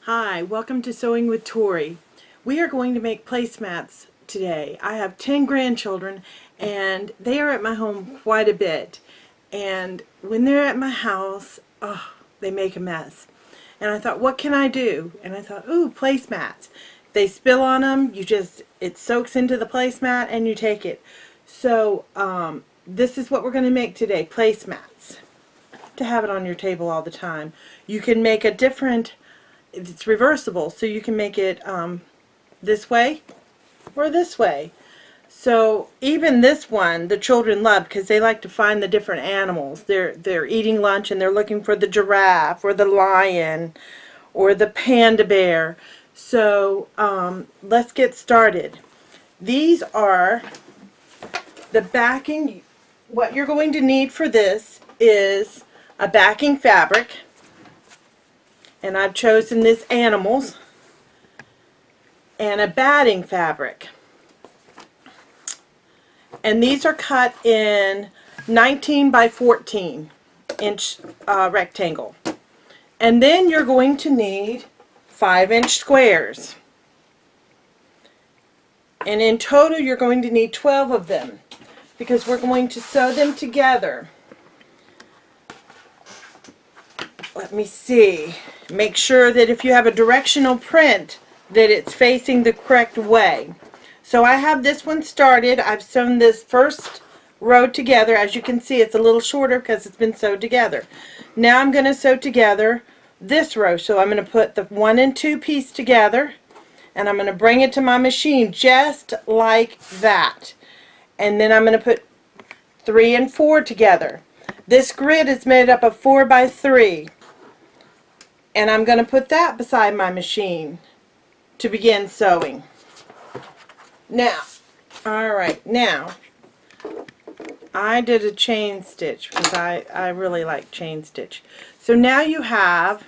Hi, welcome to Sewing with Tori. We are going to make placemats today. I have 10 grandchildren and they are at my home quite a bit. And when they're at my house, they make a mess. And I thought, what can I do? And I thought, ooh, placemats. They spill on them, it soaks into the placemat and you take it. So this is what we're going to make today, placemats. To have it on your table all the time. You can make a different, it's reversible, so you can make it this way or this way. So even this one the children love because they like to find the different animals. They're eating lunch and they're looking for the giraffe or the lion or the panda bear. So let's get started. These are the backing. What you're going to need for this is a backing fabric. And I've chosen this animals, and a batting fabric. And these are cut in 19 by 14 inch rectangle. And then you're going to need 5-inch squares. And in total you're going to need 12 of them because we're going to sew them together. Let me see. Make sure that if you have a directional print that it's facing the correct way. So I have this one started. I've sewn this first row together. As you can see, it's a little shorter because it's been sewed together. Now I'm going to sew together this row. So I'm going to put the 1 and 2 piece together and I'm going to bring it to my machine just like that. And then I'm going to put 3 and 4 together. This grid is made up of 4 by 3. And I'm going to put that beside my machine to begin sewing. Now, alright, now I did a chain stitch because I really like chain stitch. So now you have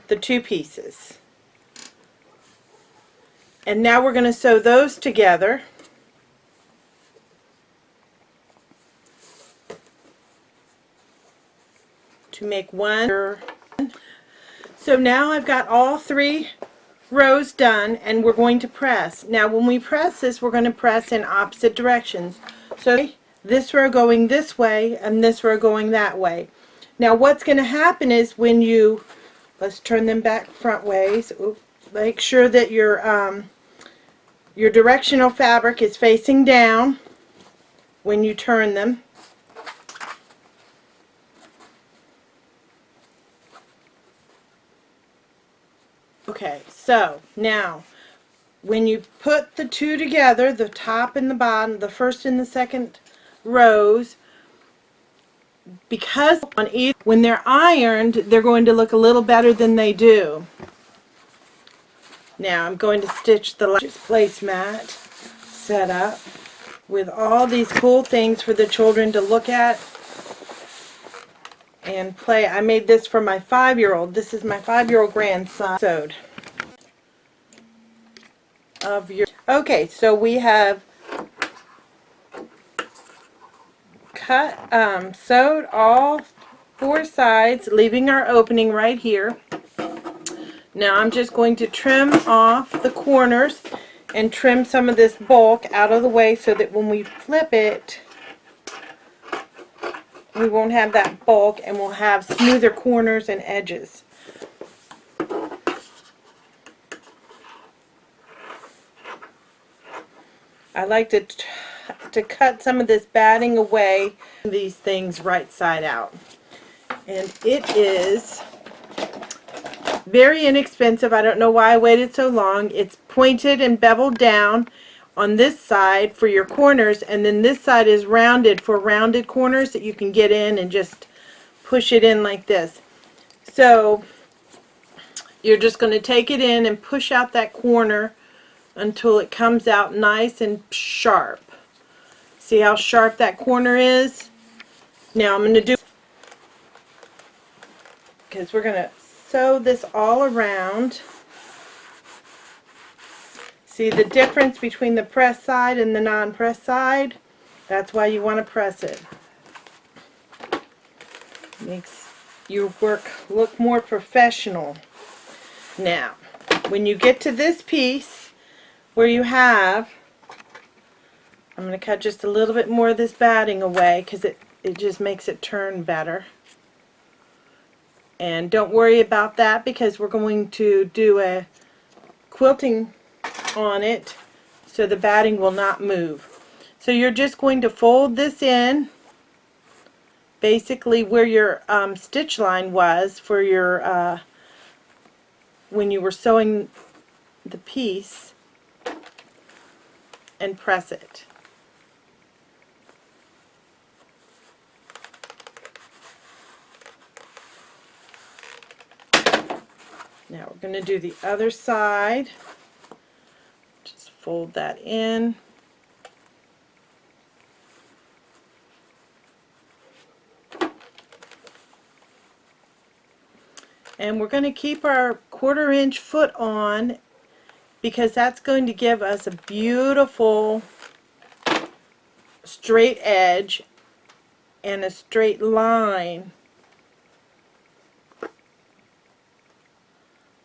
the 2 pieces. And now we're going to sew those together. To make one. So now I've got all 3 rows done and we're going to press. Now when we press this, we're going to press in opposite directions. So this row going this way and this row going that way. Now what's going to happen is when you, let's turn them back front ways. Oops, make sure that your directional fabric is facing down when you turn them. Okay, so now when you put the 2 together, the top and the bottom, the first and the second rows, because on either, when they're ironed, they're going to look a little better than they do. Now I'm going to stitch the last placemat set up with all these cool things for the children to look at and play. I made this for my 5-year-old. This is my 5-year-old grandson sewed. Okay, so we have sewed all 4 sides, leaving our opening right here. Now I'm just going to trim off the corners and trim some of this bulk out of the way so that when we flip it, we won't have that bulk and we'll have smoother corners and edges. I like to cut some of this batting away, these things right side out. And it is very inexpensive. I don't know why I waited so long. It's pointed and beveled down on this side for your corners, and then this side is rounded for rounded corners that you can get in and just push it in like this. So you're just going to take it in and push out that corner until it comes out nice and sharp. See how sharp that corner is? Now I'm going to do, because we're going to sew this all around. See the difference between the press side and the non-press side? That's why you want to press it. Makes your work look more professional. Now, when you get to this piece where you have, I'm going to cut just a little bit more of this batting away because it just makes it turn better. And don't worry about that because we're going to do a quilting on it so the batting will not move. So you're just going to fold this in basically where your stitch line was for your when you were sewing the piece, and press it. Now we're going to do the other side. Just fold that in. And we're going to keep our 1/4 inch foot on because that's going to give us a beautiful straight edge and a straight line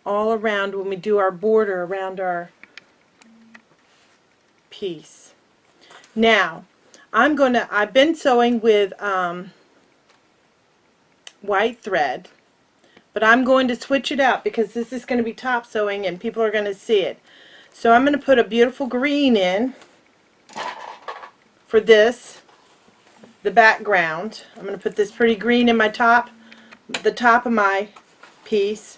all around when we do our border around our piece. Now, I've been sewing with white thread, but I'm going to switch it out because this is going to be top sewing and people are going to see it. So I'm going to put a beautiful green in for this, the background. I'm going to put this pretty green in my the top of my piece.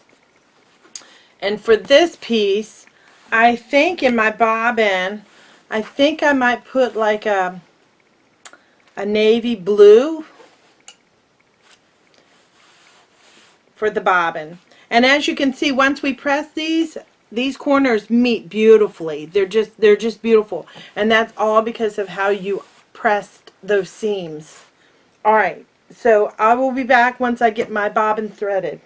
And for this piece, I think in my bobbin, I think I might put like a navy blue for the bobbin. And as you can see, once we press these corners meet beautifully. They're just beautiful. And that's all because of how you pressed those seams. Alright, so I will be back once I get my bobbin threaded.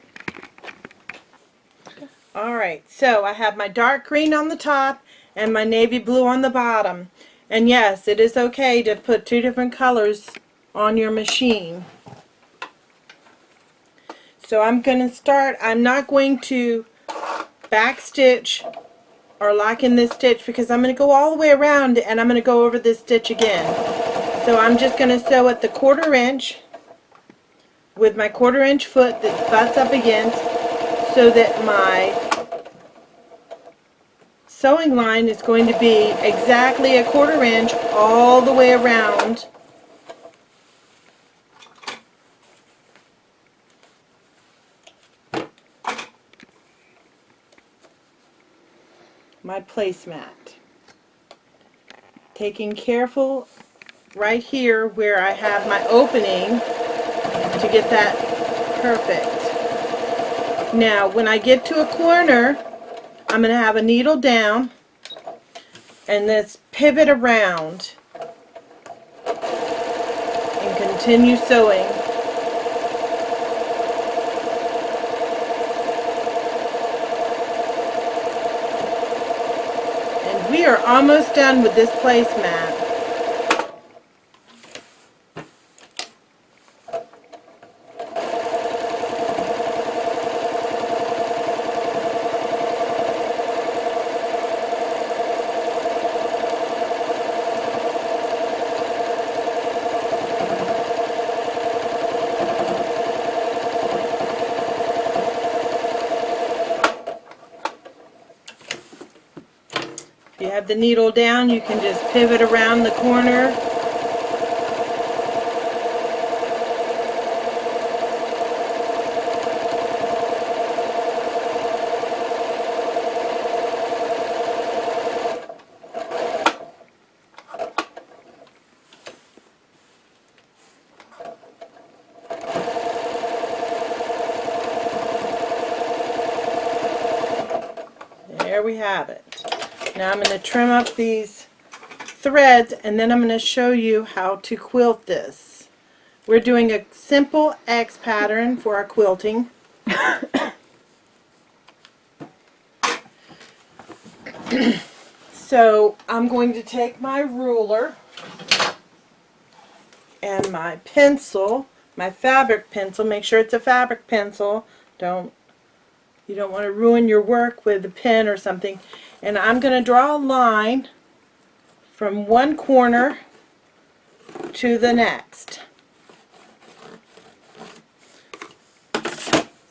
Alright, so I have my dark green on the top and my navy blue on the bottom. And yes, it is okay to put 2 different colors on your machine. So I'm going to start, I'm not going to back stitch or lock in this stitch because I'm going to go all the way around and I'm going to go over this stitch again. So I'm just going to sew at the 1/4 inch with my 1/4 inch foot that butts up against so that my sewing line is going to be exactly a 1/4 inch all the way around my placemat. Taking careful right here where I have my opening to get that perfect. Now when I get to a corner, I'm going to have a needle down and let's pivot around and continue sewing. And we are almost done with this placemat. If you have the needle down, you can just pivot around the corner. There we have it. Now I'm going to trim up these threads and then I'm going to show you how to quilt this. We're doing a simple X pattern for our quilting. So I'm going to take my ruler and my pencil, my fabric pencil. Make sure it's a fabric pencil. Don't You don't want to ruin your work with a pen or something. And I'm going to draw a line from one corner to the next.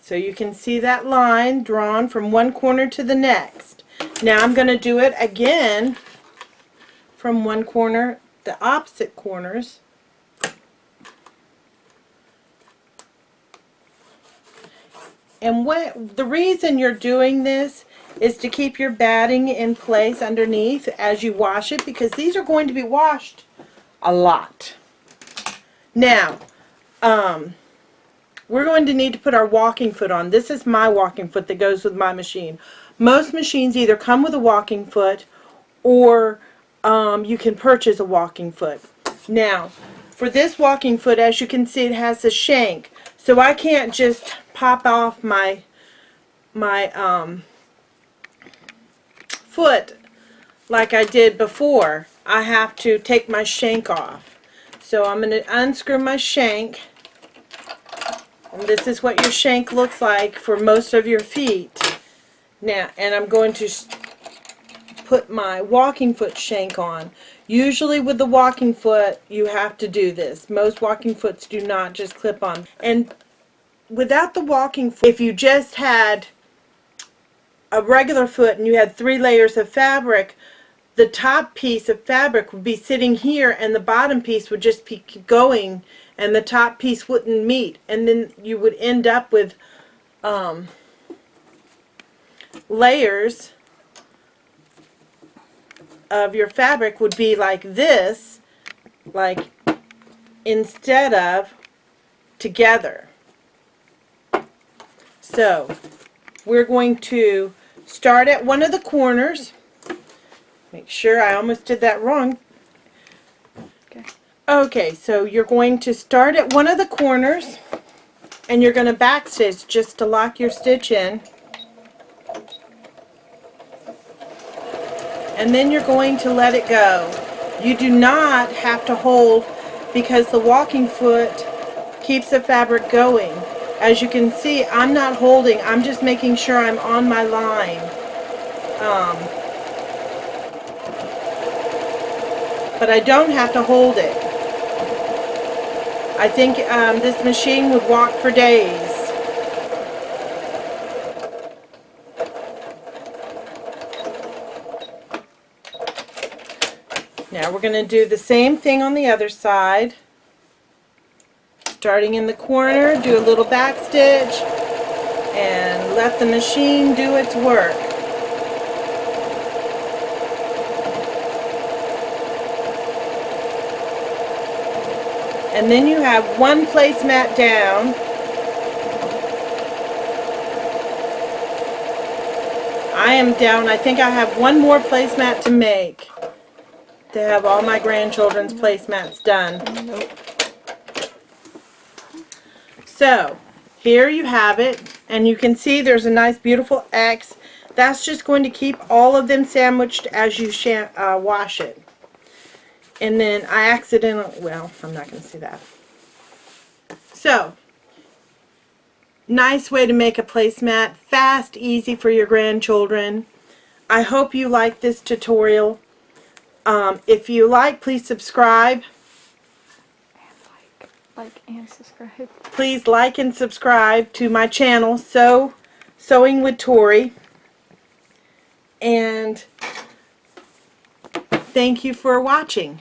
So you can see that line drawn from one corner to the next. Now I'm going to do it again from one corner, the opposite corners. And the reason you're doing this is to keep your batting in place underneath as you wash it, because these are going to be washed a lot. Now, we're going to need to put our walking foot on. This is my walking foot that goes with my machine. Most machines either come with a walking foot or you can purchase a walking foot. Now, for this walking foot, as you can see, it has a shank. So I can't just pop off my foot like I did before. I have to take my shank off. So I'm going to unscrew my shank. And this is what your shank looks like for most of your feet. Now, and I'm going to put my walking foot shank on. Usually with the walking foot, you have to do this. Most walking foots do not just clip on. And without the walking foot, if you just had a regular foot and you had 3 layers of fabric, the top piece of fabric would be sitting here and the bottom piece would just be going, and the top piece wouldn't meet, and then you would end up with layers of your fabric would be like this, like instead of together. So we're going to start at one of the corners. Make sure, I almost did that wrong. Okay, so you're going to start at one of the corners and you're going to backstitch just to lock your stitch in. And then you're going to let it go. You do not have to hold, because the walking foot keeps the fabric going. As you can see, I'm not holding, I'm just making sure I'm on my line. But I don't have to hold it. I think this machine would walk for days. Now we're going to do the same thing on the other side. Starting in the corner, do a little back stitch and let the machine do its work. And then you have one placemat down. I am down. I think I have one more placemat to make to have all my grandchildren's placemats done. Nope. So here you have it, and you can see there's a nice beautiful X. That's just going to keep all of them sandwiched as you wash it. And then I accidentally, well, I'm not going to say that. So, nice way to make a placemat. Fast, easy for your grandchildren. I hope you like this tutorial. If you like, please subscribe. And like and subscribe. Please like and subscribe to my channel, Sewing with Tori. And thank you for watching.